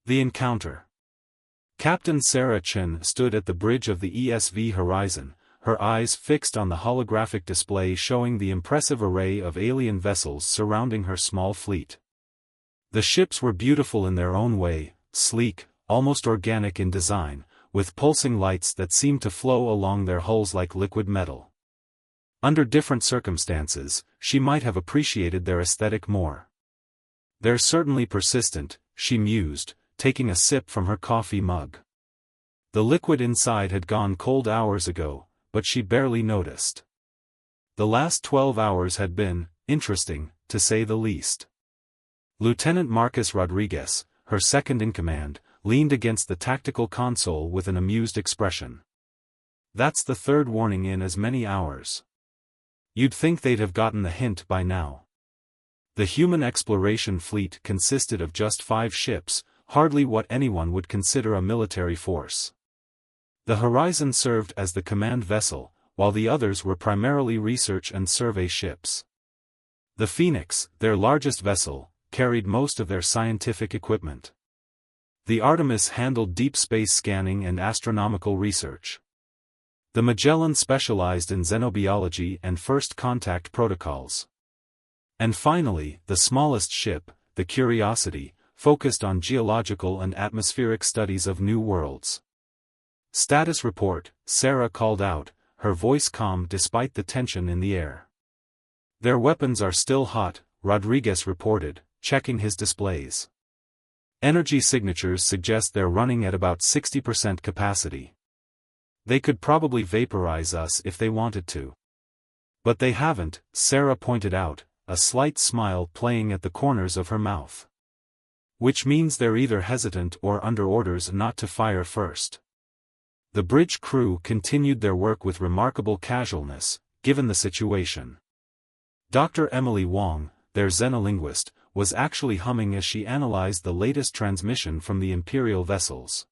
The encounter. Captain Sarah Chen stood at the bridge of the ESV Horizon, her eyes fixed on the holographic display showing the impressive array of alien vessels surrounding her small fleet. The ships were beautiful in their own way, sleek, almost organic in design, with pulsing lights that seemed to flow along their hulls like liquid metal. Under different circumstances, she might have appreciated their aesthetic more. "They're certainly persistent," she mused, taking a sip from her coffee mug. The liquid inside had gone cold hours ago, but she barely noticed. The last 12 hours had been interesting, to say the least. Lieutenant Marcus Rodriguez, her second-in-command, leaned against the tactical console with an amused expression. "That's the third warning in as many hours. You'd think they'd have gotten the hint by now." The human exploration fleet consisted of just 5 ships, hardly what anyone would consider a military force. The Horizon served as the command vessel, while the others were primarily research and survey ships. The Phoenix, their largest vessel, carried most of their scientific equipment. The Artemis handled deep space scanning and astronomical research. The Magellan specialized in xenobiology and first contact protocols. And finally, the smallest ship, the Curiosity, focused on geological and atmospheric studies of new worlds. "Status report," Sarah called out, her voice calm despite the tension in the air. "Their weapons are still hot," Rodriguez reported, checking his displays. "Energy signatures suggest they're running at about 60% capacity. They could probably vaporize us if they wanted to. But they haven't," Sarah pointed out, a slight smile playing at the corners of her mouth. "Which means they're either hesitant or under orders not to fire first." The bridge crew continued their work with remarkable casualness, given the situation. Dr. Emily Wong, their xenolinguist, was actually humming as she analyzed the latest transmission from the Imperial vessels.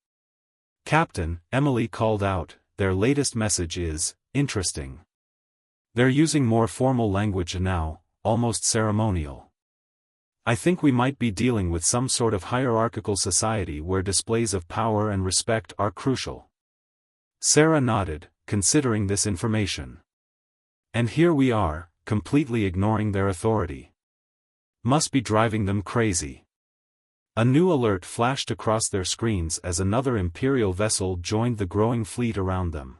"Captain," Emily called out, "their latest message is interesting. They're using more formal language now, almost ceremonial. I think we might be dealing with some sort of hierarchical society where displays of power and respect are crucial." Sarah nodded, considering this information. "And here we are, completely ignoring their authority. Must be driving them crazy." A new alert flashed across their screens as another Imperial vessel joined the growing fleet around them.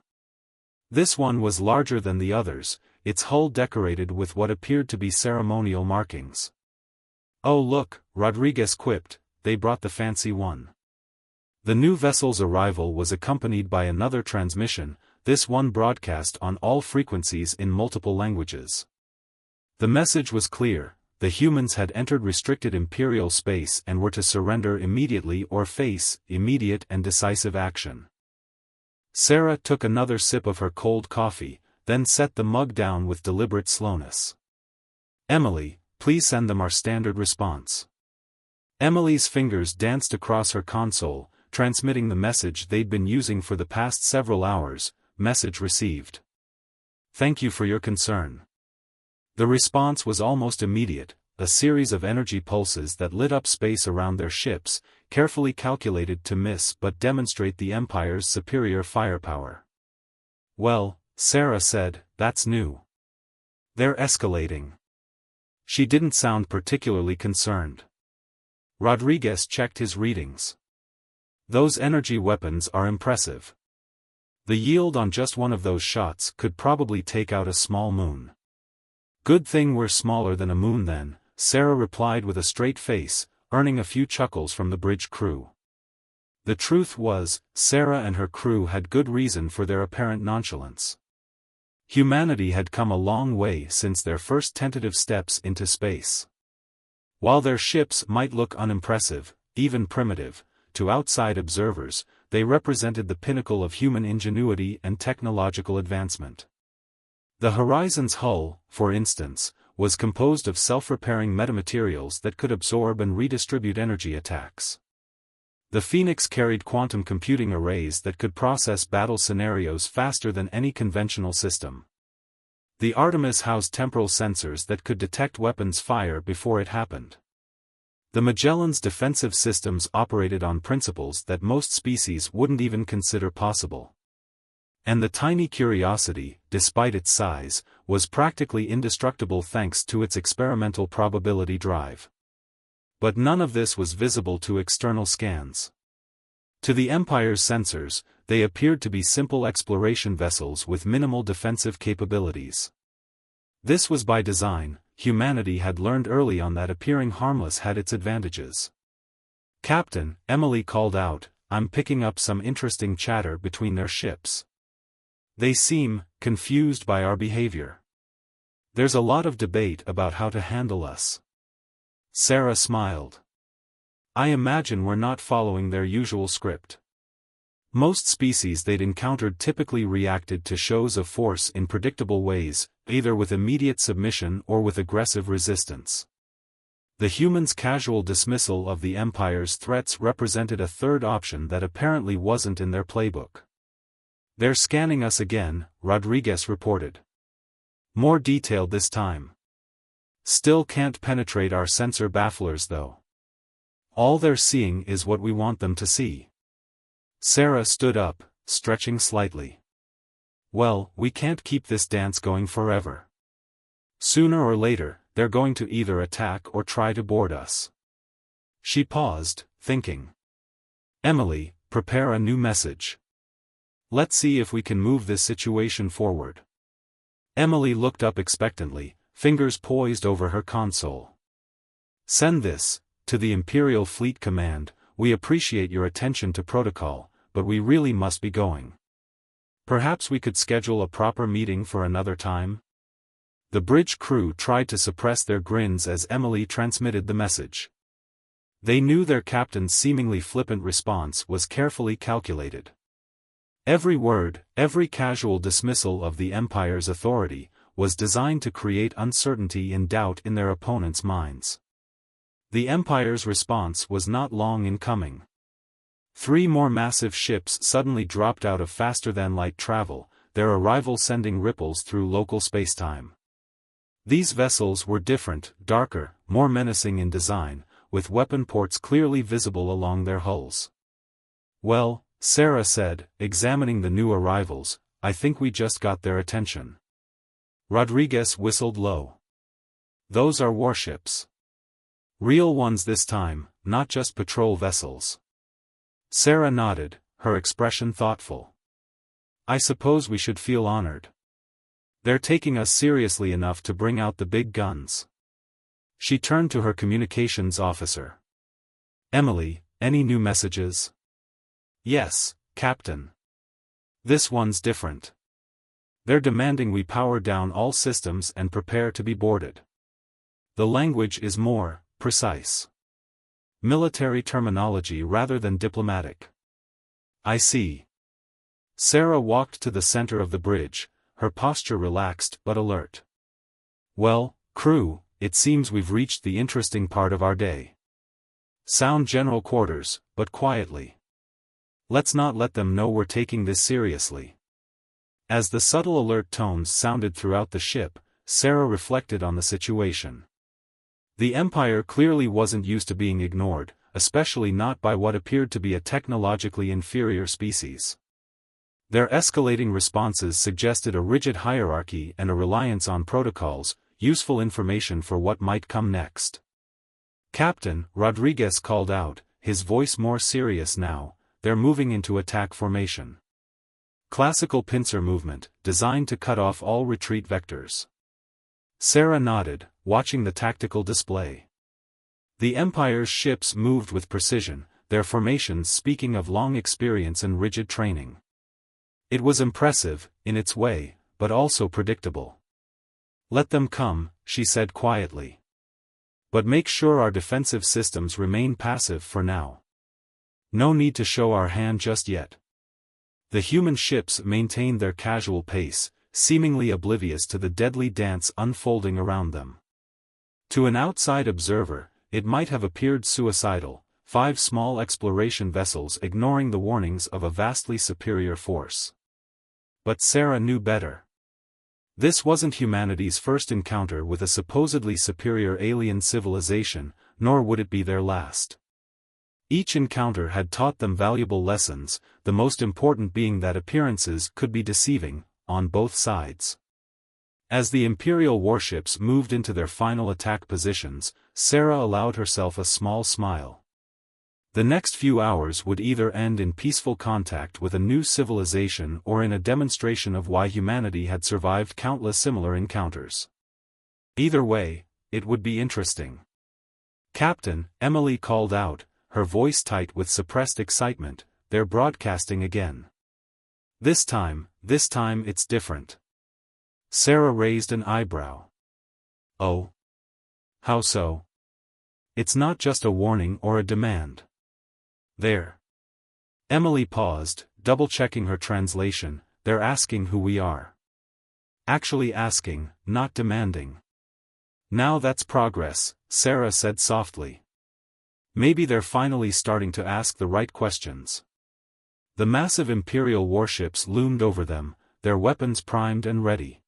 This one was larger than the others, its hull decorated with what appeared to be ceremonial markings. "Oh look," Rodriguez quipped, "they brought the fancy one." The new vessel's arrival was accompanied by another transmission, this one broadcast on all frequencies in multiple languages. The message was clear: the humans had entered restricted Imperial space and were to surrender immediately or face immediate and decisive action. Sarah took another sip of her cold coffee, then set the mug down with deliberate slowness. "Emily, please send them our standard response." Emily's fingers danced across her console, transmitting the message they'd been using for the past several hours. Message received. "Thank you for your concern." The response was almost immediate, a series of energy pulses that lit up space around their ships, carefully calculated to miss but demonstrate the Empire's superior firepower. "Well," Sarah said, "that's new. They're escalating." She didn't sound particularly concerned. Rodriguez checked his readings. "Those energy weapons are impressive. The yield on just one of those shots could probably take out a small moon." "Good thing we're smaller than a moon then," Sarah replied with a straight face, earning a few chuckles from the bridge crew. The truth was, Sarah and her crew had good reason for their apparent nonchalance. Humanity had come a long way since their first tentative steps into space. While their ships might look unimpressive, even primitive, to outside observers, they represented the pinnacle of human ingenuity and technological advancement. The Horizon's hull, for instance, was composed of self-repairing metamaterials that could absorb and redistribute energy attacks. The Phoenix carried quantum computing arrays that could process battle scenarios faster than any conventional system. The Artemis housed temporal sensors that could detect weapons fire before it happened. The Magellan's defensive systems operated on principles that most species wouldn't even consider possible. And the tiny Curiosity, despite its size, was practically indestructible thanks to its experimental probability drive. But none of this was visible to external scans. To the Empire's sensors, they appeared to be simple exploration vessels with minimal defensive capabilities. This was by design. Humanity had learned early on that appearing harmless had its advantages. "Captain," Emily called out, "I'm picking up some interesting chatter between their ships. They seem confused by our behavior. There's a lot of debate about how to handle us." Sarah smiled. "I imagine we're not following their usual script." Most species they'd encountered typically reacted to shows of force in predictable ways, either with immediate submission or with aggressive resistance. The humans' casual dismissal of the Empire's threats represented a third option that apparently wasn't in their playbook. "They're scanning us again," Rodriguez reported. "More detailed this time. Still can't penetrate our sensor bafflers though. All they're seeing is what we want them to see." Sarah stood up, stretching slightly. "Well, we can't keep this dance going forever. Sooner or later, they're going to either attack or try to board us." She paused, thinking. "Emily, prepare a new message. Let's see if we can move this situation forward." Emily looked up expectantly, fingers poised over her console. "Send this, to the Imperial Fleet Command. We appreciate your attention to protocol, but we really must be going. Perhaps we could schedule a proper meeting for another time?" The bridge crew tried to suppress their grins as Emily transmitted the message. They knew their captain's seemingly flippant response was carefully calculated. Every word, every casual dismissal of the Empire's authority, was designed to create uncertainty and doubt in their opponents' minds. The Empire's response was not long in coming. 3 more massive ships suddenly dropped out of faster-than-light travel, their arrival sending ripples through local spacetime. These vessels were different, darker, more menacing in design, with weapon ports clearly visible along their hulls. "Well," Sarah said, examining the new arrivals, "I think we just got their attention." Rodriguez whistled low. "Those are warships. Real ones this time, not just patrol vessels." Sarah nodded, her expression thoughtful. "I suppose we should feel honored. They're taking us seriously enough to bring out the big guns." She turned to her communications officer. "Emily, any new messages?" "Yes, Captain. This one's different. They're demanding we power down all systems and prepare to be boarded. The language is more precise. Military terminology rather than diplomatic." "I see." Sarah walked to the center of the bridge, her posture relaxed but alert. "Well, crew, it seems we've reached the interesting part of our day. Sound general quarters, but quietly. Let's not let them know we're taking this seriously." As the subtle alert tones sounded throughout the ship, Sarah reflected on the situation. The Empire clearly wasn't used to being ignored, especially not by what appeared to be a technologically inferior species. Their escalating responses suggested a rigid hierarchy and a reliance on protocols, useful information for what might come next. "Captain," Rodriguez called out, his voice more serious now, "they're moving into attack formation. Classical pincer movement, designed to cut off all retreat vectors." Sarah nodded, watching the tactical display. The Empire's ships moved with precision, their formations speaking of long experience and rigid training. It was impressive, in its way, but also predictable. "Let them come," she said quietly. "But make sure our defensive systems remain passive for now. No need to show our hand just yet." The human ships maintained their casual pace, seemingly oblivious to the deadly dance unfolding around them. To an outside observer, it might have appeared suicidal, 5 small exploration vessels ignoring the warnings of a vastly superior force. But Sarah knew better. This wasn't humanity's first encounter with a supposedly superior alien civilization, nor would it be their last. Each encounter had taught them valuable lessons, the most important being that appearances could be deceiving, on both sides. As the Imperial warships moved into their final attack positions, Sarah allowed herself a small smile. The next few hours would either end in peaceful contact with a new civilization or in a demonstration of why humanity had survived countless similar encounters. Either way, it would be interesting. "Captain," Emily called out, her voice tight with suppressed excitement, "they're broadcasting again. This time it's different." Sarah raised an eyebrow. "Oh? How so?" "It's not just a warning or a demand. They're..." Emily paused, double-checking her translation, "They're asking who we are." "Actually asking, not demanding." "Now that's progress," Sarah said softly. "Maybe they're finally starting to ask the right questions." The massive Imperial warships loomed over them, their weapons primed and ready.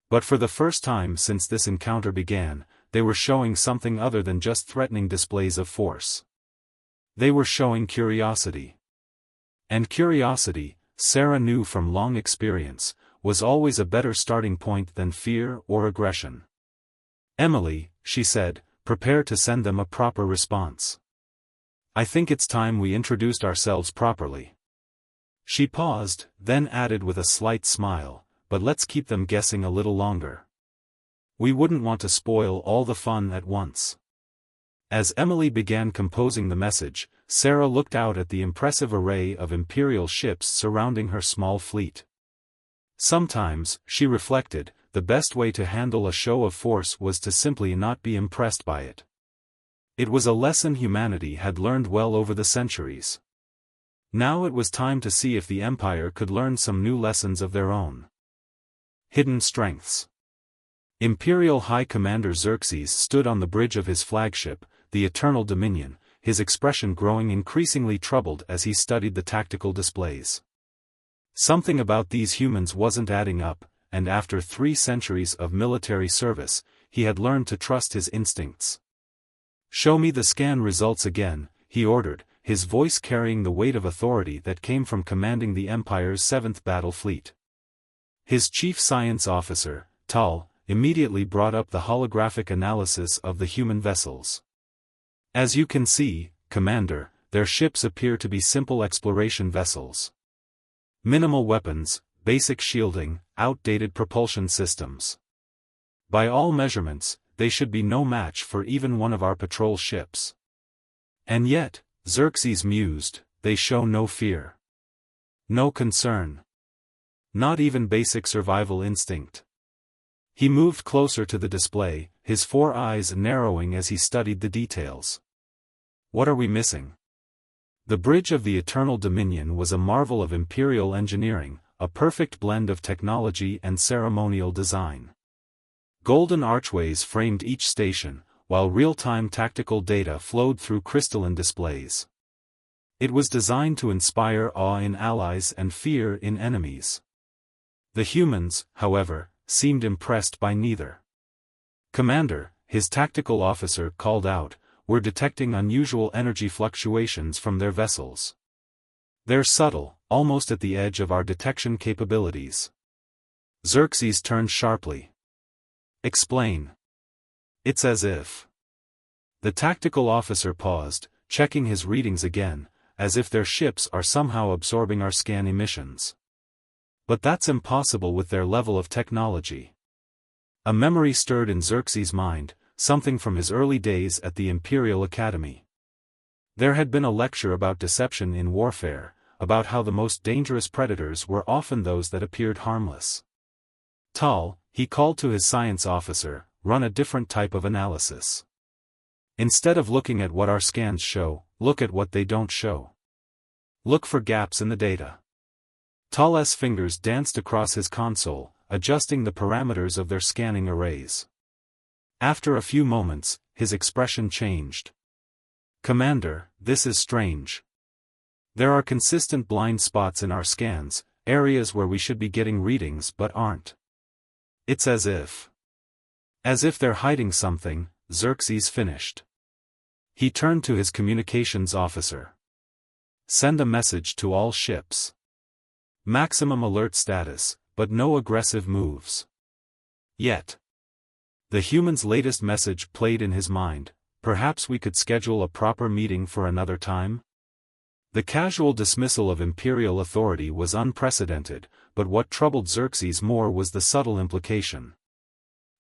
But for the first time since this encounter began, they were showing something other than just threatening displays of force. They were showing curiosity. And curiosity, Sarah knew from long experience, was always a better starting point than fear or aggression. "Emily," she said, "prepare to send them a proper response. I think it's time we introduced ourselves properly." She paused, then added with a slight smile, "But let's keep them guessing a little longer. We wouldn't want to spoil all the fun at once." As Emily began composing the message, Sarah looked out at the impressive array of Imperial ships surrounding her small fleet. Sometimes, she reflected, the best way to handle a show of force was to simply not be impressed by it. It was a lesson humanity had learned well over the centuries. Now it was time to see if the Empire could learn some new lessons of their own. Hidden strengths. Imperial High Commander Xerxes stood on the bridge of his flagship, the Eternal Dominion, his expression growing increasingly troubled as he studied the tactical displays. Something about these humans wasn't adding up, and after 3 centuries of military service, he had learned to trust his instincts. "Show me the scan results again," he ordered, his voice carrying the weight of authority that came from commanding the Empire's 7th Battle Fleet. His chief science officer, Tal, immediately brought up the holographic analysis of the human vessels. "As you can see, Commander, their ships appear to be simple exploration vessels. Minimal weapons, basic shielding, outdated propulsion systems. By all measurements, they should be no match for even one of our patrol ships. And yet," Xerxes mused, "they show no fear. No concern. Not even basic survival instinct." He moved closer to the display, his 4 eyes narrowing as he studied the details. "What are we missing?" The bridge of the Eternal Dominion was a marvel of Imperial engineering, a perfect blend of technology and ceremonial design. Golden archways framed each station, while real-time tactical data flowed through crystalline displays. It was designed to inspire awe in allies and fear in enemies. The humans, however, seemed impressed by neither. "Commander," his tactical officer called out, "we're detecting unusual energy fluctuations from their vessels. They're subtle, almost at the edge of our detection capabilities." Xerxes turned sharply. "Explain." "It's as if..." The tactical officer paused, checking his readings again, "as if their ships are somehow absorbing our scan emissions. But that's impossible with their level of technology." A memory stirred in Xerxes' mind, something from his early days at the Imperial Academy. There had been a lecture about deception in warfare, about how the most dangerous predators were often those that appeared harmless. "Tal," he called to his science officer, "run a different type of analysis. Instead of looking at what our scans show, look at what they don't show. Look for gaps in the data." Tal's fingers danced across his console, adjusting the parameters of their scanning arrays. After a few moments, his expression changed. "Commander, this is strange. There are consistent blind spots in our scans, areas where we should be getting readings but aren't. It's as if they're hiding something," Xerxes finished. He turned to his communications officer. Send a message to all ships. Maximum alert status, but no aggressive moves. Yet. The human's latest message played in his mind. Perhaps we could schedule a proper meeting for another time? The casual dismissal of imperial authority was unprecedented, but what troubled Xerxes more was the subtle implication.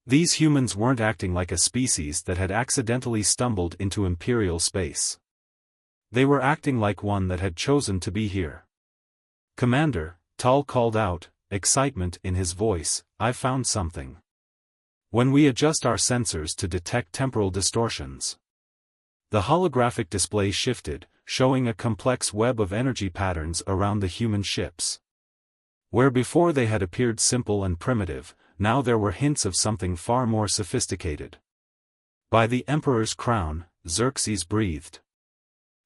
These humans weren't acting like a species that had accidentally stumbled into imperial space. They were acting like one that had chosen to be here. Commander, Tal called out, excitement in his voice, I've found something. When we adjust our sensors to detect temporal distortions, the holographic display shifted, showing a complex web of energy patterns around the human ships. Where before they had appeared simple and primitive, now there were hints of something far more sophisticated. By the Emperor's crown, Xerxes breathed.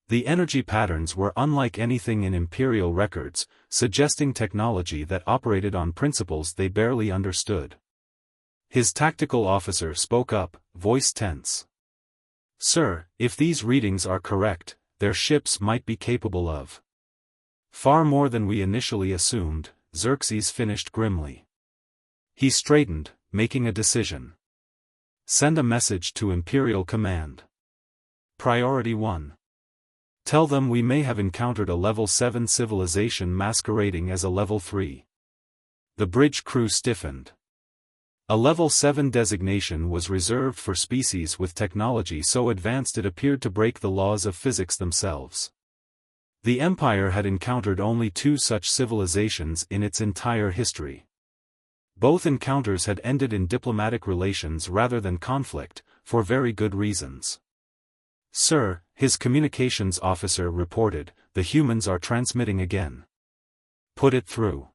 The energy patterns were unlike anything in imperial records, suggesting technology that operated on principles they barely understood. His tactical officer spoke up, voice tense. Sir, if these readings are correct, their ships might be capable of far more than we initially assumed, Xerxes finished grimly. He straightened, making a decision. Send a message to Imperial Command. Priority 1. Tell them we may have encountered a Level 7 civilization masquerading as a Level 3. The bridge crew stiffened. A Level 7 designation was reserved for species with technology so advanced it appeared to break the laws of physics themselves. The Empire had encountered only 2 such civilizations in its entire history. Both encounters had ended in diplomatic relations rather than conflict, for very good reasons. Sir, his communications officer reported, the humans are transmitting again. Put it through.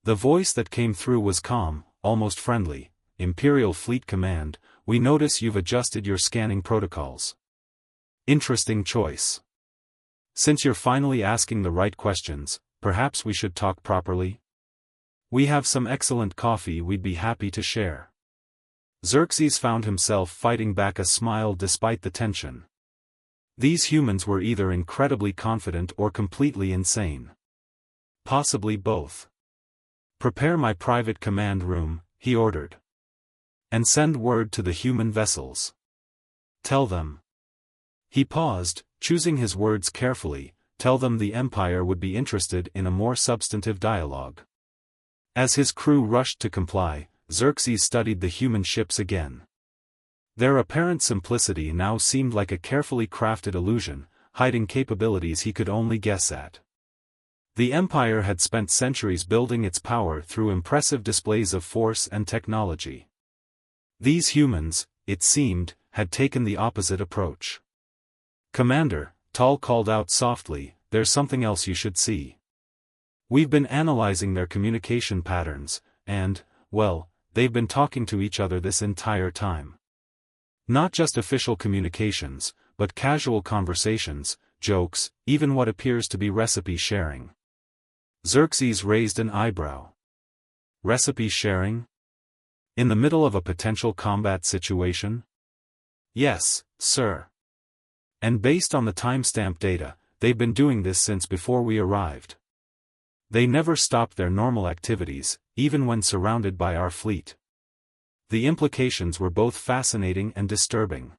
The voice that came through was calm, almost friendly. Imperial Fleet Command, we notice you've adjusted your scanning protocols. Interesting choice. Since you're finally asking the right questions, perhaps we should talk properly? We have some excellent coffee we'd be happy to share. Xerxes found himself fighting back a smile despite the tension. These humans were either incredibly confident or completely insane. Possibly both. Prepare my private command room, he ordered. And send word to the human vessels. Tell them. He paused, choosing his words carefully, tell them the Empire would be interested in a more substantive dialogue. As his crew rushed to comply, Xerxes studied the human ships again. Their apparent simplicity now seemed like a carefully crafted illusion, hiding capabilities he could only guess at. The Empire had spent centuries building its power through impressive displays of force and technology. These humans, it seemed, had taken the opposite approach. Commander, Tal called out softly, there's something else you should see. We've been analyzing their communication patterns, and, well, they've been talking to each other this entire time. Not just official communications, but casual conversations, jokes, even what appears to be recipe sharing. Xerxes raised an eyebrow. Recipe sharing? In the middle of a potential combat situation? Yes, sir. And based on the timestamp data, they've been doing this since before we arrived. They never stopped their normal activities, even when surrounded by our fleet. The implications were both fascinating and disturbing.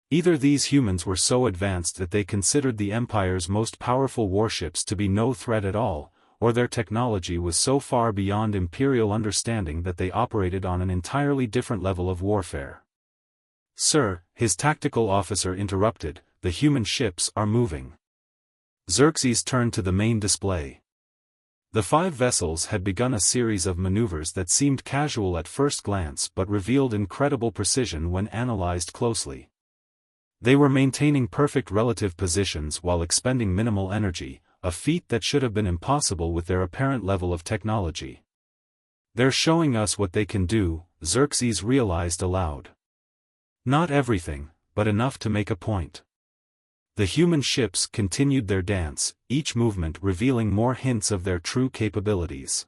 Either these humans were so advanced that they considered the Empire's most powerful warships to be no threat at all, or their technology was so far beyond Imperial understanding that they operated on an entirely different level of warfare. Sir, his tactical officer interrupted, the human ships are moving. Xerxes turned to the main display. The 5 vessels had begun a series of maneuvers that seemed casual at first glance but revealed incredible precision when analyzed closely. They were maintaining perfect relative positions while expending minimal energy, a feat that should have been impossible with their apparent level of technology. They're showing us what they can do, Xerxes realized aloud. Not everything, but enough to make a point. The human ships continued their dance, each movement revealing more hints of their true capabilities.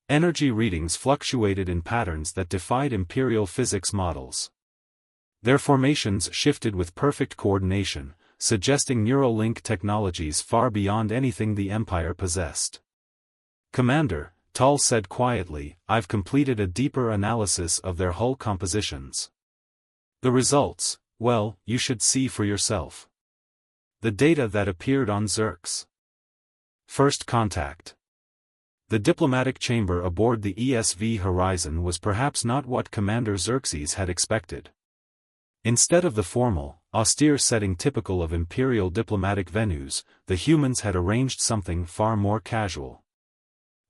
Energy readings fluctuated in patterns that defied Imperial physics models. Their formations shifted with perfect coordination, suggesting neural link technologies far beyond anything the Empire possessed. "Commander," Tal said quietly, "I've completed a deeper analysis of their hull compositions. The results, well, you should see for yourself. The data that appeared on Xerxes' first contact. The diplomatic chamber aboard the ESV Horizon was perhaps not what Commander Xerxes had expected. Instead of the formal, austere setting typical of imperial diplomatic venues, the humans had arranged something far more casual.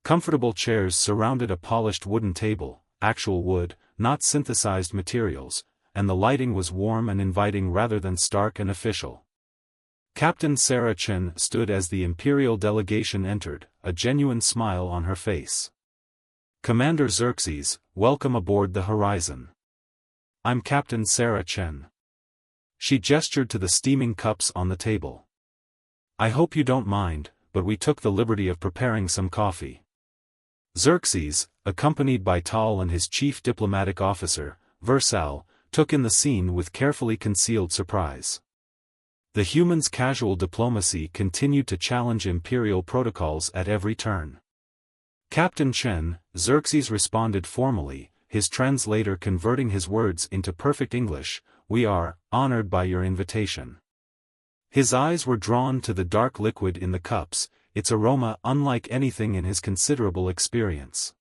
Comfortable chairs surrounded a polished wooden table, actual wood, not synthesized materials, and the lighting was warm and inviting rather than stark and official. Captain Sarah Chen stood as the imperial delegation entered, a genuine smile on her face. "Commander Xerxes, welcome aboard the Horizon. I'm Captain Sarah Chen." She gestured to the steaming cups on the table. "I hope you don't mind, but we took the liberty of preparing some coffee." Xerxes, accompanied by Tal and his chief diplomatic officer, Versal, took in the scene with carefully concealed surprise. The humans' casual diplomacy continued to challenge imperial protocols at every turn. "Captain Chen," Xerxes responded formally, his translator converting his words into perfect English, "we are honored by your invitation." His eyes were drawn to the dark liquid in the cups, its aroma unlike anything in his considerable experience.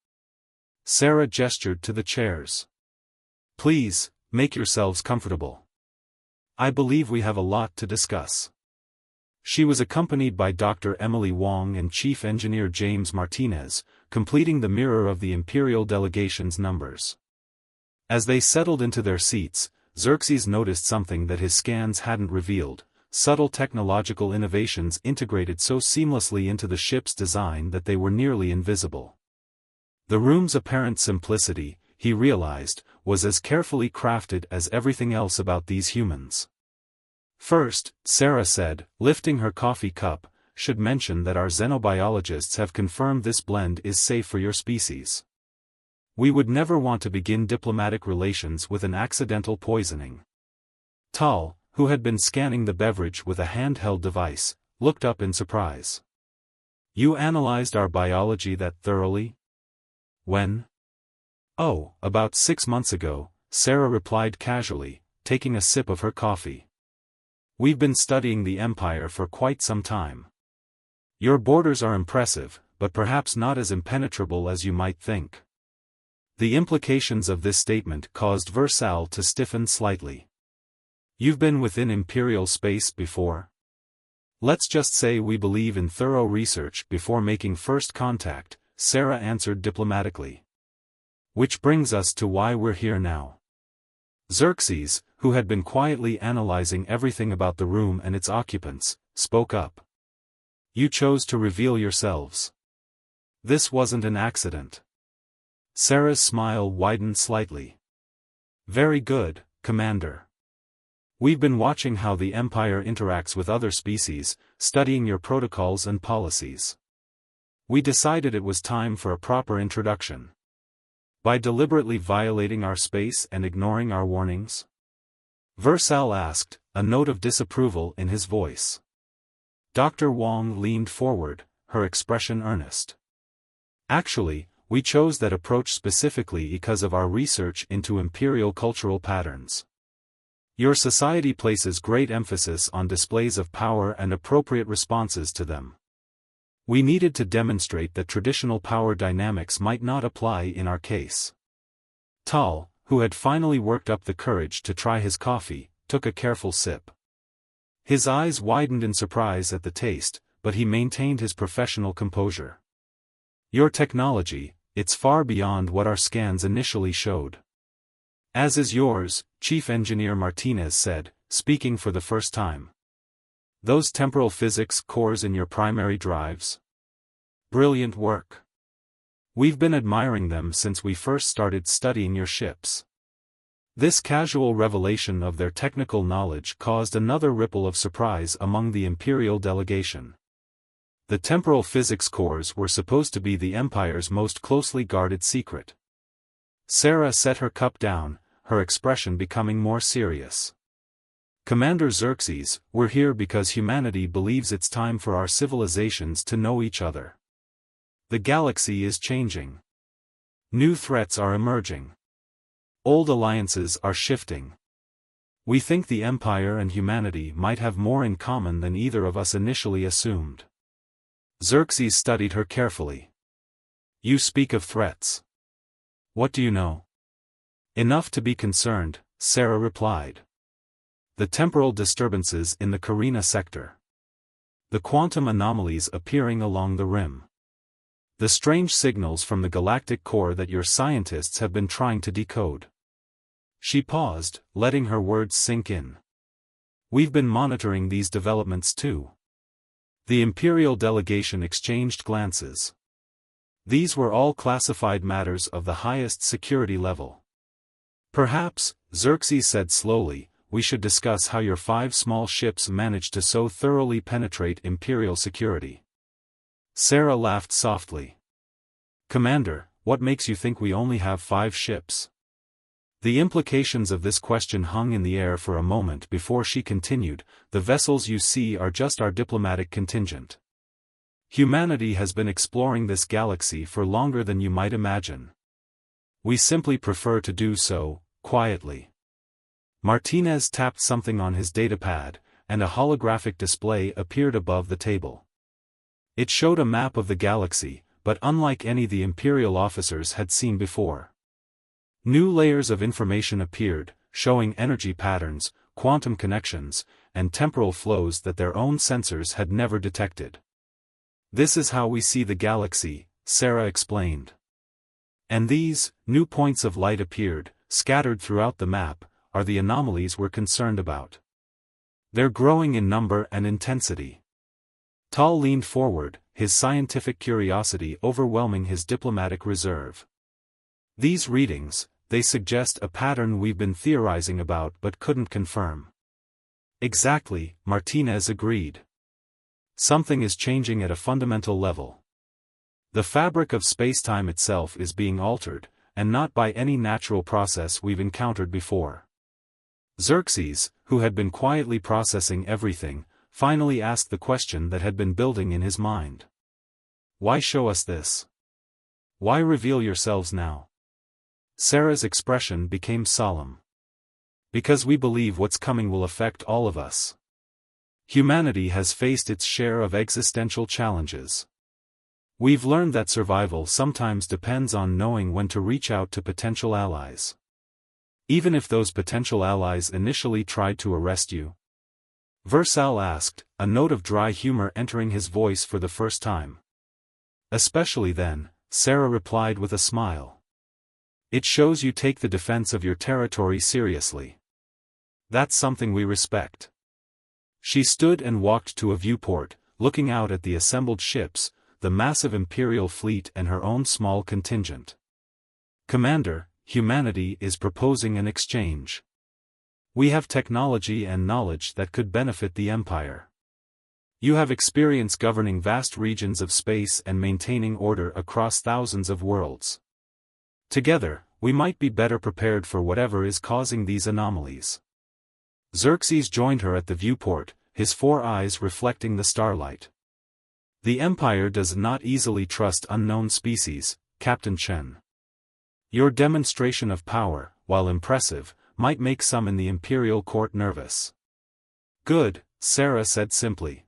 Sarah gestured to the chairs. "Please, make yourselves comfortable. I believe we have a lot to discuss." She was accompanied by Dr. Emily Wong and Chief Engineer James Martinez, completing the mirror of the Imperial delegation's numbers. As they settled into their seats, Xerxes noticed something that his scans hadn't revealed: subtle technological innovations integrated so seamlessly into the ship's design that they were nearly invisible. The room's apparent simplicity, he realized, was as carefully crafted as everything else about these humans. "First," Sarah said, lifting her coffee cup, "should mention that our xenobiologists have confirmed this blend is safe for your species. We would never want to begin diplomatic relations with an accidental poisoning." Tal, who had been scanning the beverage with a handheld device, looked up in surprise. "You analyzed our biology that thoroughly?" "When?" "Oh, about 6 months ago," Sarah replied casually, taking a sip of her coffee. "We've been studying the Empire for quite some time. Your borders are impressive, but perhaps not as impenetrable as you might think." The implications of this statement caused Versal to stiffen slightly. "You've been within Imperial space before?" "Let's just say we believe in thorough research before making first contact," Sarah answered diplomatically. "Which brings us to why we're here now." Xerxes, who had been quietly analyzing everything about the room and its occupants, spoke up. "You chose to reveal yourselves. This wasn't an accident." Sarah's smile widened slightly. "Very good, Commander. We've been watching how the Empire interacts with other species, studying your protocols and policies. We decided it was time for a proper introduction. By deliberately violating our space and ignoring our warnings?" Versal asked, a note of disapproval in his voice. Dr. Wong leaned forward, her expression earnest. "Actually, we chose that approach specifically because of our research into imperial cultural patterns. Your society places great emphasis on displays of power and appropriate responses to them. We needed to demonstrate that traditional power dynamics might not apply in our case." Tal, who had finally worked up the courage to try his coffee, took a careful sip. His eyes widened in surprise at the taste, but he maintained his professional composure. "Your technology, it's far beyond what our scans initially showed." "As is yours," Chief Engineer Martinez said, speaking for the first time. "Those temporal physics cores in your primary drives? Brilliant work. We've been admiring them since we first started studying your ships." This casual revelation of their technical knowledge caused another ripple of surprise among the Imperial delegation. The temporal physics cores were supposed to be the Empire's most closely guarded secret. Sarah set her cup down, her expression becoming more serious. "Commander Xerxes, we're here because humanity believes it's time for our civilizations to know each other. The galaxy is changing. New threats are emerging. Old alliances are shifting. We think the Empire and humanity might have more in common than either of us initially assumed." Xerxes studied her carefully. "You speak of threats. What do you know?" "Enough to be concerned," Sarah replied. "The temporal disturbances in the Carina sector. The quantum anomalies appearing along the rim. The strange signals from the galactic core that your scientists have been trying to decode." She paused, letting her words sink in. "We've been monitoring these developments too." The Imperial delegation exchanged glances. These were all classified matters of the highest security level. "Perhaps," Xerxes said slowly, "we should discuss how your 5 small ships managed to so thoroughly penetrate Imperial security." Sarah laughed softly. "Commander, what makes you think we only have 5 ships?" The implications of this question hung in the air for a moment before she continued, "The vessels you see are just our diplomatic contingent. Humanity has been exploring this galaxy for longer than you might imagine. We simply prefer to do so, quietly." Martinez tapped something on his datapad, and a holographic display appeared above the table. It showed a map of the galaxy, but unlike any the Imperial officers had seen before. New layers of information appeared, showing energy patterns, quantum connections, and temporal flows that their own sensors had never detected. "This is how we see the galaxy," Sarah explained. "And these, new points of light appeared, scattered throughout the map, are the anomalies we're concerned about. They're growing in number and intensity." Tal leaned forward, his scientific curiosity overwhelming his diplomatic reserve. "These readings, they suggest a pattern we've been theorizing about but couldn't confirm." "Exactly," Martinez agreed. "Something is changing at a fundamental level. The fabric of spacetime itself is being altered, and not by any natural process we've encountered before." Xerxes, who had been quietly processing everything, finally asked the question that had been building in his mind. "Why show us this? Why reveal yourselves now?" Sarah's expression became solemn. "Because we believe what's coming will affect all of us. Humanity has faced its share of existential challenges. We've learned that survival sometimes depends on knowing when to reach out to potential allies. Even if those potential allies initially tried to arrest you?" Versal asked, a note of dry humor entering his voice for the first time. "Especially then," Sarah replied with a smile. "It shows you take the defense of your territory seriously. That's something we respect." She stood and walked to a viewport, looking out at the assembled ships, the massive Imperial fleet and her own small contingent. "Commander, humanity is proposing an exchange. We have technology and knowledge that could benefit the Empire. You have experience governing vast regions of space and maintaining order across thousands of worlds. Together, we might be better prepared for whatever is causing these anomalies." Xerxes joined her at the viewport, his 4 eyes reflecting the starlight. "The Empire does not easily trust unknown species, Captain Chen. Your demonstration of power, while impressive, might make some in the Imperial court nervous." "Good," Sarah said simply.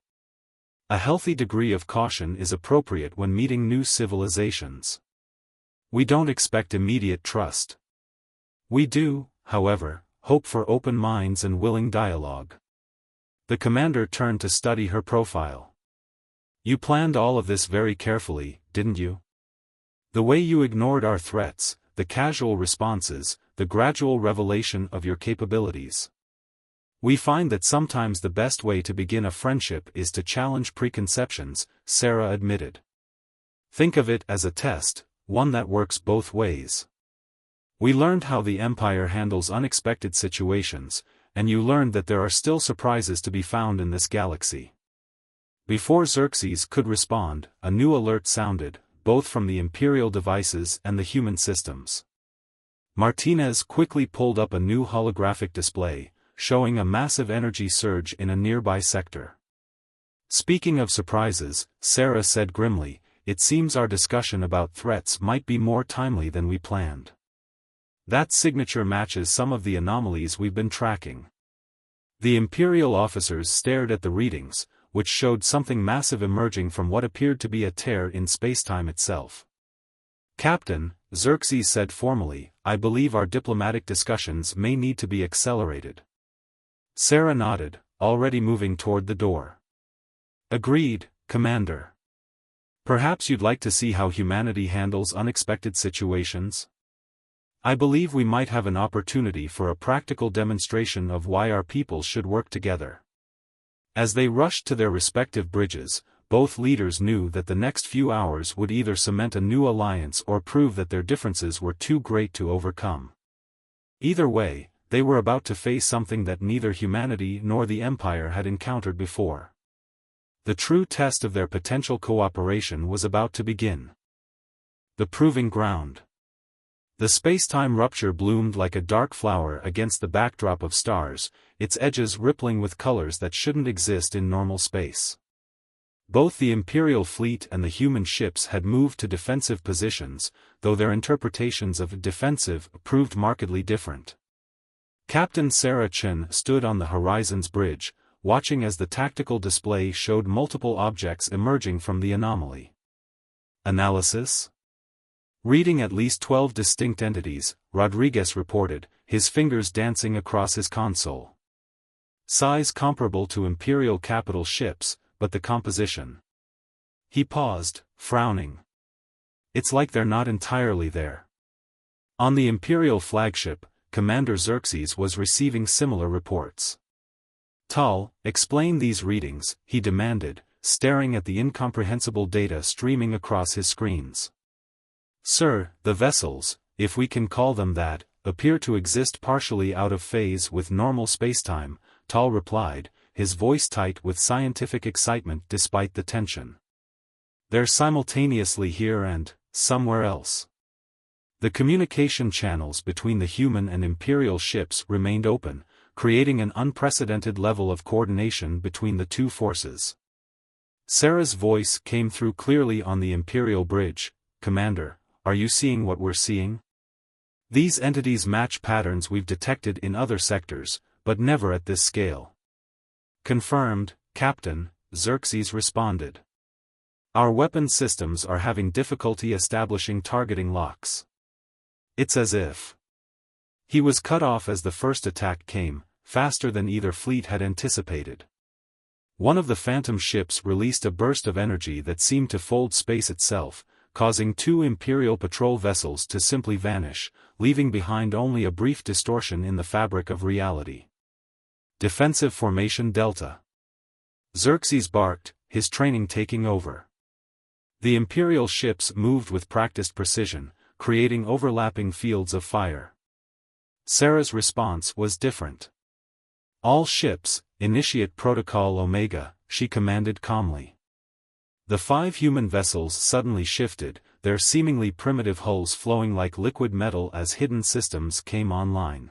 "A healthy degree of caution is appropriate when meeting new civilizations. We don't expect immediate trust. We do, however, hope for open minds and willing dialogue." The commander turned to study her profile. "You planned all of this very carefully, didn't you? The way you ignored our threats, the casual responses, the gradual revelation of your capabilities. We find that sometimes the best way to begin a friendship is to challenge preconceptions," Sarah admitted. "Think of it as a test, one that works both ways. We learned how the Empire handles unexpected situations, and you learned that there are still surprises to be found in this galaxy." Before Xerxes could respond, a new alert sounded, both from the Imperial devices and the human systems. Martinez quickly pulled up a new holographic display, showing a massive energy surge in a nearby sector. Speaking of surprises, Sarah said grimly, it seems our discussion about threats might be more timely than we planned. That signature matches some of the anomalies we've been tracking. The Imperial officers stared at the readings, which showed something massive emerging from what appeared to be a tear in spacetime itself. Captain, Xerxes said formally, I believe our diplomatic discussions may need to be accelerated. Sarah nodded, already moving toward the door. Agreed, Commander. Perhaps you'd like to see how humanity handles unexpected situations? I believe we might have an opportunity for a practical demonstration of why our people should work together. As they rushed to their respective bridges, both leaders knew that the next few hours would either cement a new alliance or prove that their differences were too great to overcome. Either way, they were about to face something that neither humanity nor the Empire had encountered before. The true test of their potential cooperation was about to begin. The proving ground. The space-time rupture bloomed like a dark flower against the backdrop of stars, its edges rippling with colors that shouldn't exist in normal space. Both the Imperial fleet and the human ships had moved to defensive positions, though their interpretations of defensive proved markedly different. Captain Sarah Chen stood on the Horizon's bridge, watching as the tactical display showed multiple objects emerging from the anomaly. Analysis? Reading at least 12 distinct entities, Rodriguez reported, his fingers dancing across his console. Size comparable to Imperial capital ships, but the composition. He paused, frowning. It's like they're not entirely there. On the Imperial flagship, Commander Xerxes was receiving similar reports. Tal, explain these readings, he demanded, staring at the incomprehensible data streaming across his screens. Sir, the vessels, if we can call them that, appear to exist partially out of phase with normal spacetime, Tal replied, his voice tight with scientific excitement despite the tension. They're simultaneously here and somewhere else. The communication channels between the human and Imperial ships remained open, creating an unprecedented level of coordination between the two forces. Sarah's voice came through clearly on the Imperial bridge, Commander, are you seeing what we're seeing? These entities match patterns we've detected in other sectors, but never at this scale. Confirmed, Captain, Xerxes responded. Our weapon systems are having difficulty establishing targeting locks. It's as if. He was cut off as the first attack came, faster than either fleet had anticipated. One of the Phantom ships released a burst of energy that seemed to fold space itself, causing two Imperial patrol vessels to simply vanish, leaving behind only a brief distortion in the fabric of reality. Defensive Formation Delta. Xerxes barked, his training taking over. The Imperial ships moved with practiced precision, creating overlapping fields of fire. Sarah's response was different. All ships, initiate Protocol Omega, she commanded calmly. The 5 human vessels suddenly shifted, their seemingly primitive hulls flowing like liquid metal as hidden systems came online.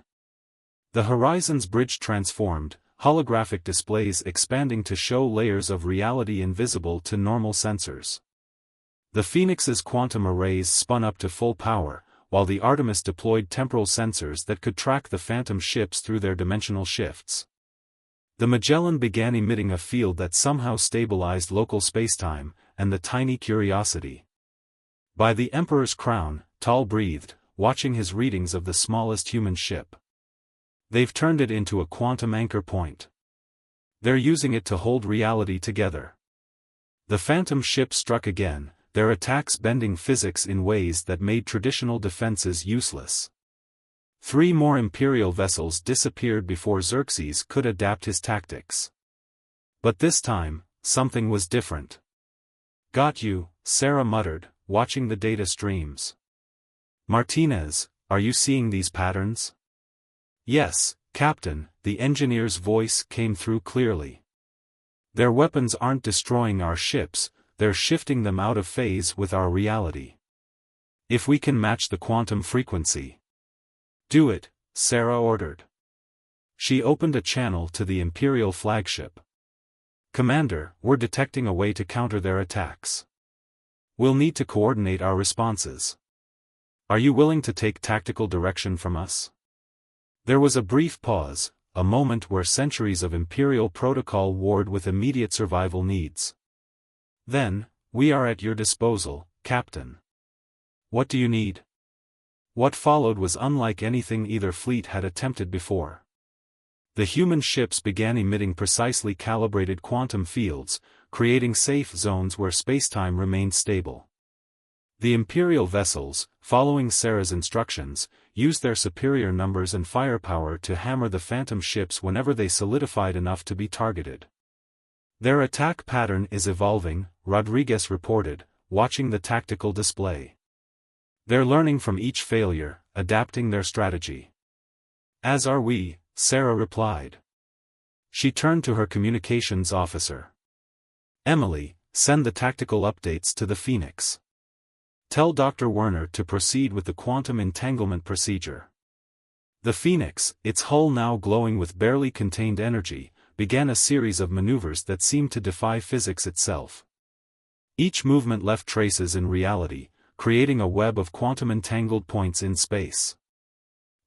The Horizon's bridge transformed, holographic displays expanding to show layers of reality invisible to normal sensors. The Phoenix's quantum arrays spun up to full power, while the Artemis deployed temporal sensors that could track the Phantom ships through their dimensional shifts. The Magellan began emitting a field that somehow stabilized local spacetime, and the tiny Curiosity. By the Emperor's crown, Tal breathed, watching his readings of the smallest human ship. They've turned it into a quantum anchor point. They're using it to hold reality together. The Phantom ship struck again, their attacks bending physics in ways that made traditional defenses useless. 3 more Imperial vessels disappeared before Xerxes could adapt his tactics. But this time, something was different. Got you, Sarah muttered, watching the data streams. Martinez, are you seeing these patterns? Yes, Captain, the engineer's voice came through clearly. Their weapons aren't destroying our ships, they're shifting them out of phase with our reality. If we can match the quantum frequency. Do it, Sarah ordered. She opened a channel to the Imperial flagship. Commander, we're detecting a way to counter their attacks. We'll need to coordinate our responses. Are you willing to take tactical direction from us? There was a brief pause, a moment where centuries of Imperial protocol warred with immediate survival needs. Then, we are at your disposal, Captain. What do you need? What followed was unlike anything either fleet had attempted before. The human ships began emitting precisely calibrated quantum fields, creating safe zones where spacetime remained stable. The Imperial vessels, following Sarah's instructions, used their superior numbers and firepower to hammer the Phantom ships whenever they solidified enough to be targeted. Their attack pattern is evolving, Rodriguez reported, watching the tactical display. They're learning from each failure, adapting their strategy. As are we, Sarah replied. She turned to her communications officer. Emily, send the tactical updates to the Phoenix. Tell Dr. Werner to proceed with the quantum entanglement procedure. The Phoenix, its hull now glowing with barely contained energy, began a series of maneuvers that seemed to defy physics itself. Each movement left traces in reality, creating a web of quantum-entangled points in space.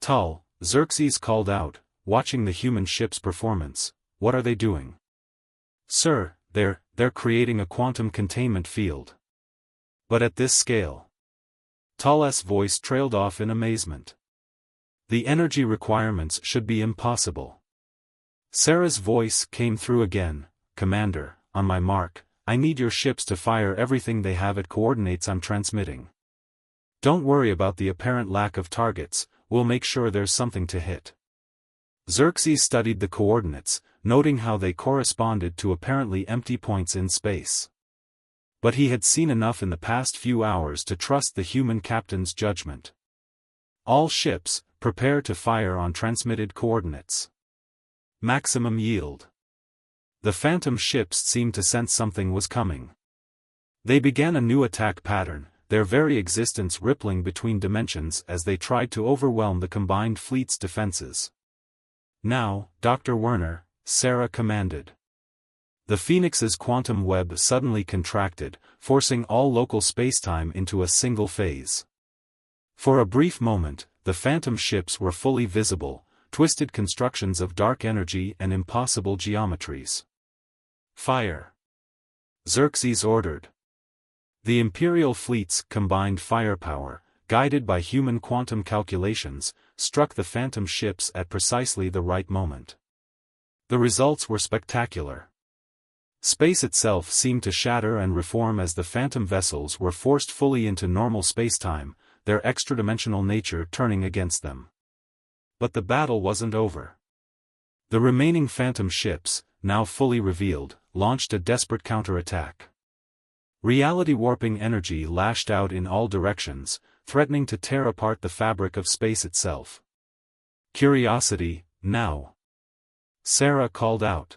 Tal, Xerxes called out, watching the human ship's performance. What are they doing? Sir, they're creating a quantum containment field. But at this scale. Tal's voice trailed off in amazement. The energy requirements should be impossible. Sarah's voice came through again. Commander, on my mark, I need your ships to fire everything they have at coordinates I'm transmitting. Don't worry about the apparent lack of targets, we'll make sure there's something to hit. Xerxes studied the coordinates, noting how they corresponded to apparently empty points in space. But he had seen enough in the past few hours to trust the human captain's judgment. All ships, prepare to fire on transmitted coordinates. Maximum yield. The Phantom ships seemed to sense something was coming. They began a new attack pattern, their very existence rippling between dimensions as they tried to overwhelm the combined fleet's defenses. Now, Dr. Werner, Sarah commanded. The Phoenix's quantum web suddenly contracted, forcing all local spacetime into a single phase. For a brief moment, the Phantom ships were fully visible, twisted constructions of dark energy and impossible geometries. Fire! Xerxes ordered. The Imperial fleet's combined firepower, guided by human quantum calculations, struck the Phantom ships at precisely the right moment. The results were spectacular. Space itself seemed to shatter and reform as the Phantom vessels were forced fully into normal spacetime, their extra-dimensional nature turning against them. But the battle wasn't over. The remaining Phantom ships, now fully revealed, launched a desperate counterattack. Reality-warping energy lashed out in all directions, threatening to tear apart the fabric of space itself. Curiosity, now! Sarah called out.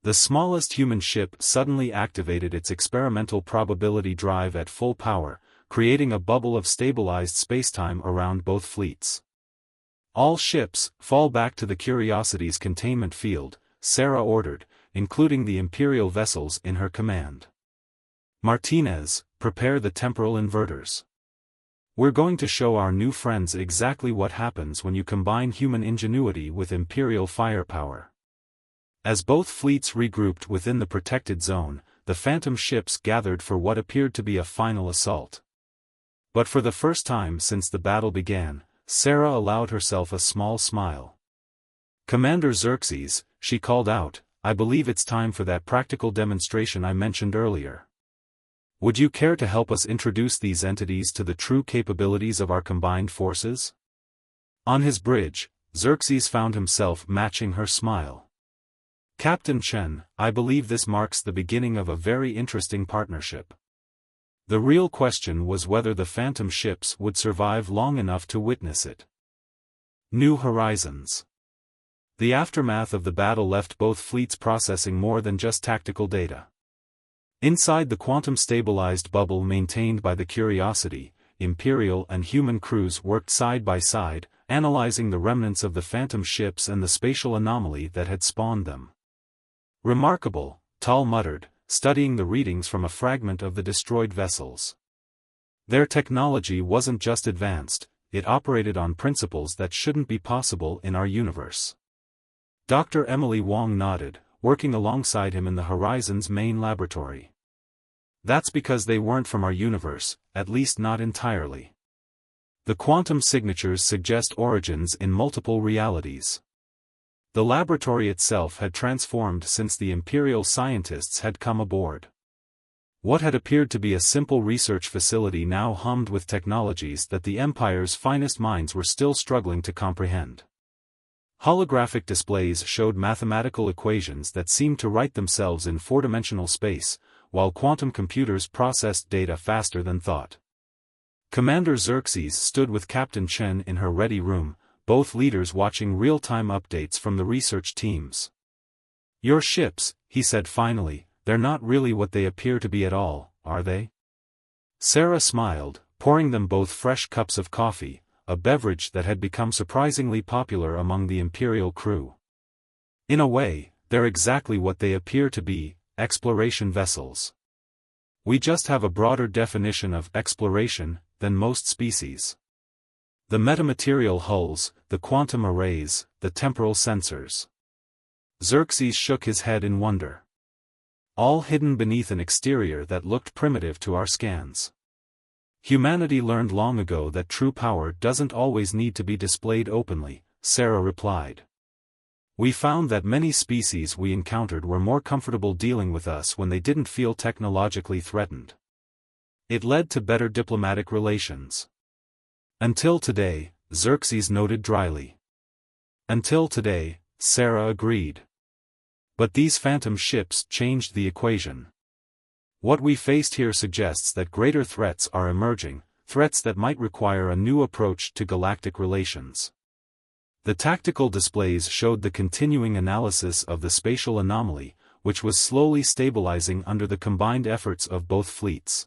The smallest human ship suddenly activated its experimental probability drive at full power, creating a bubble of stabilized spacetime around both fleets. All ships, fall back to the Curiosity's containment field, Sarah ordered, including the Imperial vessels in her command. Martinez, prepare the temporal inverters. We're going to show our new friends exactly what happens when you combine human ingenuity with Imperial firepower. As both fleets regrouped within the protected zone, the Phantom ships gathered for what appeared to be a final assault. But for the first time since the battle began, Sarah allowed herself a small smile. Commander Xerxes, she called out, I believe it's time for that practical demonstration I mentioned earlier. Would you care to help us introduce these entities to the true capabilities of our combined forces? On his bridge, Xerxes found himself matching her smile. Captain Chen, I believe this marks the beginning of a very interesting partnership. The real question was whether the Phantom ships would survive long enough to witness it. New Horizons. The aftermath of the battle left both fleets processing more than just tactical data. Inside the quantum-stabilized bubble maintained by the Curiosity, Imperial and human crews worked side by side, analyzing the remnants of the phantom ships and the spatial anomaly that had spawned them. Remarkable, Tal muttered, studying the readings from a fragment of the destroyed vessels. Their technology wasn't just advanced, it operated on principles that shouldn't be possible in our universe. Dr. Emily Wong nodded, working alongside him in the Horizon's main laboratory. That's because they weren't from our universe, at least not entirely. The quantum signatures suggest origins in multiple realities. The laboratory itself had transformed since the Imperial scientists had come aboard. What had appeared to be a simple research facility now hummed with technologies that the Empire's finest minds were still struggling to comprehend. Holographic displays showed mathematical equations that seemed to write themselves in four-dimensional space, while quantum computers processed data faster than thought. Commander Xerxes stood with Captain Chen in her ready room, both leaders watching real-time updates from the research teams. "Your ships," he said finally, "they're not really what they appear to be at all, are they?" Sarah smiled, pouring them both fresh cups of coffee, a beverage that had become surprisingly popular among the Imperial crew. "In a way, they're exactly what they appear to be, exploration vessels. We just have a broader definition of exploration than most species. The metamaterial hulls, the quantum arrays, the temporal sensors." Xerxes shook his head in wonder. "All hidden beneath an exterior that looked primitive to our scans. Humanity learned long ago that true power doesn't always need to be displayed openly," Sarah replied. "We found that many species we encountered were more comfortable dealing with us when they didn't feel technologically threatened. It led to better diplomatic relations." "Until today," Xerxes noted dryly. "Until today," Sarah agreed. "But these phantom ships changed the equation. What we faced here suggests that greater threats are emerging, threats that might require a new approach to galactic relations." The tactical displays showed the continuing analysis of the spatial anomaly, which was slowly stabilizing under the combined efforts of both fleets.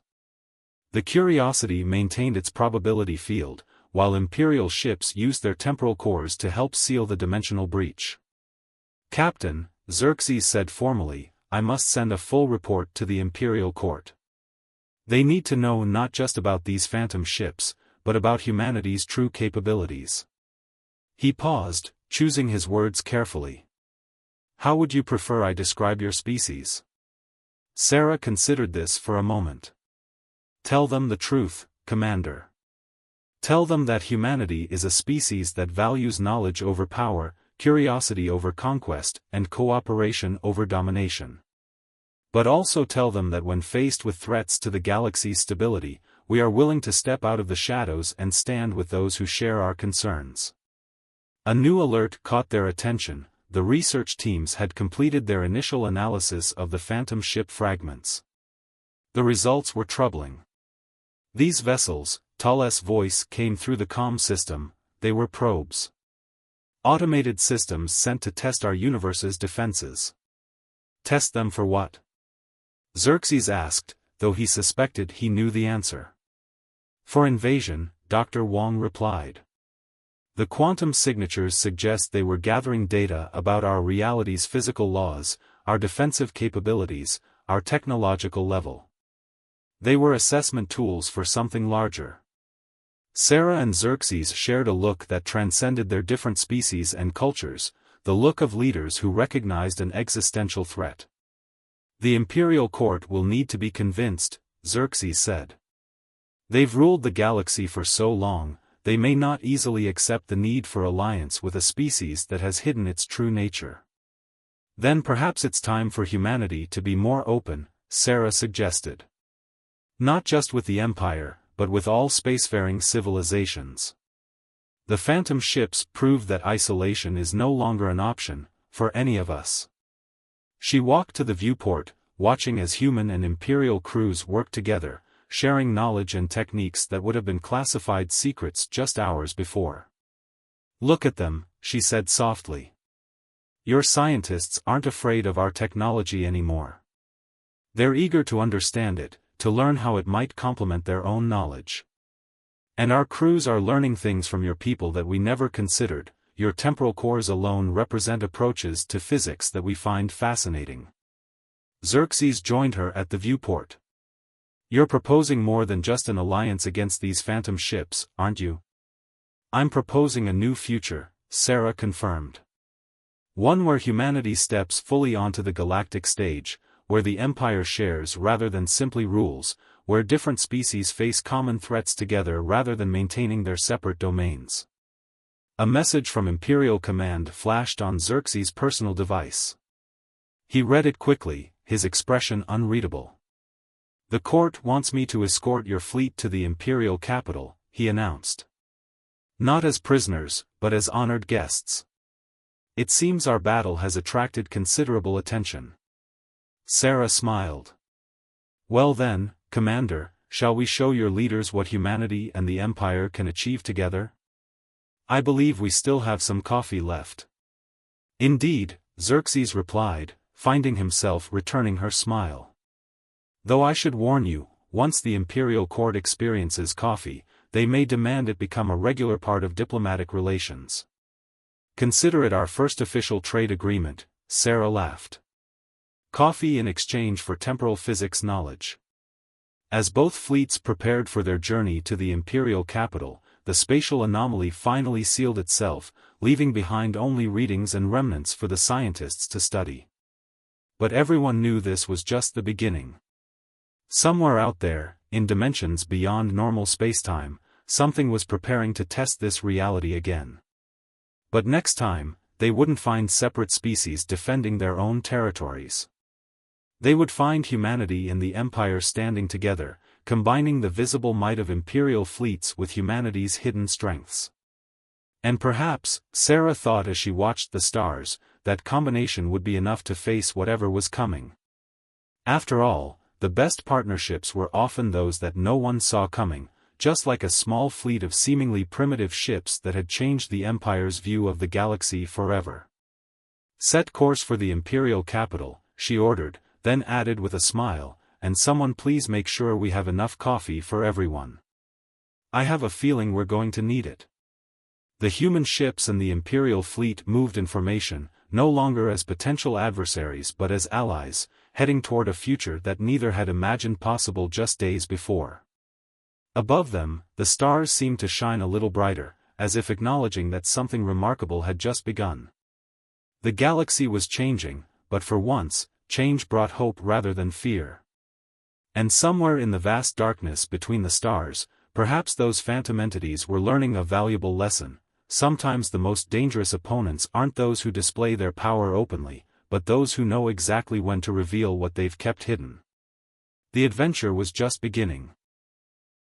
The Curiosity maintained its probability field, while Imperial ships used their temporal cores to help seal the dimensional breach. "Captain," Xerxes said formally, "I must send a full report to the Imperial Court. They need to know not just about these phantom ships, but about humanity's true capabilities." He paused, choosing his words carefully. "How would you prefer I describe your species?" Sarah considered this for a moment. "Tell them the truth, Commander. Tell them that humanity is a species that values knowledge over power, curiosity over conquest, and cooperation over domination. But also tell them that when faced with threats to the galaxy's stability, we are willing to step out of the shadows and stand with those who share our concerns." A new alert caught their attention. The research teams had completed their initial analysis of the phantom ship fragments. The results were troubling. "These vessels," Tal's voice came through the comm system, "they were probes. Automated systems sent to test our universe's defenses." "Test them for what?" Xerxes asked, though he suspected he knew the answer. "For invasion," Dr. Wong replied. "The quantum signatures suggest they were gathering data about our reality's physical laws, our defensive capabilities, our technological level. They were assessment tools for something larger." Sarah and Xerxes shared a look that transcended their different species and cultures, the look of leaders who recognized an existential threat. "The Imperial Court will need to be convinced," Xerxes said. "They've ruled the galaxy for so long, they may not easily accept the need for alliance with a species that has hidden its true nature." "Then perhaps it's time for humanity to be more open," Sarah suggested. "Not just with the Empire, but with all spacefaring civilizations. The phantom ships proved that isolation is no longer an option, for any of us." She walked to the viewport, watching as human and Imperial crews worked together, sharing knowledge and techniques that would have been classified secrets just hours before. "Look at them," she said softly. "Your scientists aren't afraid of our technology anymore. They're eager to understand it, to learn how it might complement their own knowledge." And our crews are learning things from your people that we never considered. Your temporal cores alone represent approaches to physics that we find fascinating. Xerxes joined her at the viewport. You're proposing more than just an alliance against these phantom ships, aren't you? I'm proposing a new future, Sarah confirmed. One where humanity steps fully onto the galactic stage, where the Empire shares rather than simply rules, where different species face common threats together rather than maintaining their separate domains. A message from Imperial Command flashed on Xerxes' personal device. He read it quickly, his expression unreadable. The court wants me to escort your fleet to the Imperial capital, he announced. Not as prisoners, but as honored guests. It seems our battle has attracted considerable attention. Sarah smiled. Well then, Commander, shall we show your leaders what humanity and the Empire can achieve together? I believe we still have some coffee left. Indeed, Xerxes replied, finding himself returning her smile. Though I should warn you, once the Imperial Court experiences coffee, they may demand it become a regular part of diplomatic relations. Consider it our first official trade agreement, Sarah laughed. Coffee in exchange for temporal physics knowledge. As both fleets prepared for their journey to the Imperial capital, the spatial anomaly finally sealed itself, leaving behind only readings and remnants for the scientists to study. But everyone knew this was just the beginning. Somewhere out there, in dimensions beyond normal spacetime, something was preparing to test this reality again. But next time, they wouldn't find separate species defending their own territories. They would find humanity and the Empire standing together, combining the visible might of Imperial fleets with humanity's hidden strengths. And perhaps, Sarah thought as she watched the stars, that combination would be enough to face whatever was coming. After all, the best partnerships were often those that no one saw coming, just like a small fleet of seemingly primitive ships that had changed the Empire's view of the galaxy forever. Set course for the Imperial capital, she ordered, then added with a smile, and someone please make sure we have enough coffee for everyone. I have a feeling we're going to need it. The human ships and the Imperial fleet moved in formation, no longer as potential adversaries but as allies, heading toward a future that neither had imagined possible just days before. Above them, the stars seemed to shine a little brighter, as if acknowledging that something remarkable had just begun. The galaxy was changing, but for once, change brought hope rather than fear. And somewhere in the vast darkness between the stars, perhaps those phantom entities were learning a valuable lesson. Sometimes the most dangerous opponents aren't those who display their power openly, but those who know exactly when to reveal what they've kept hidden. The adventure was just beginning.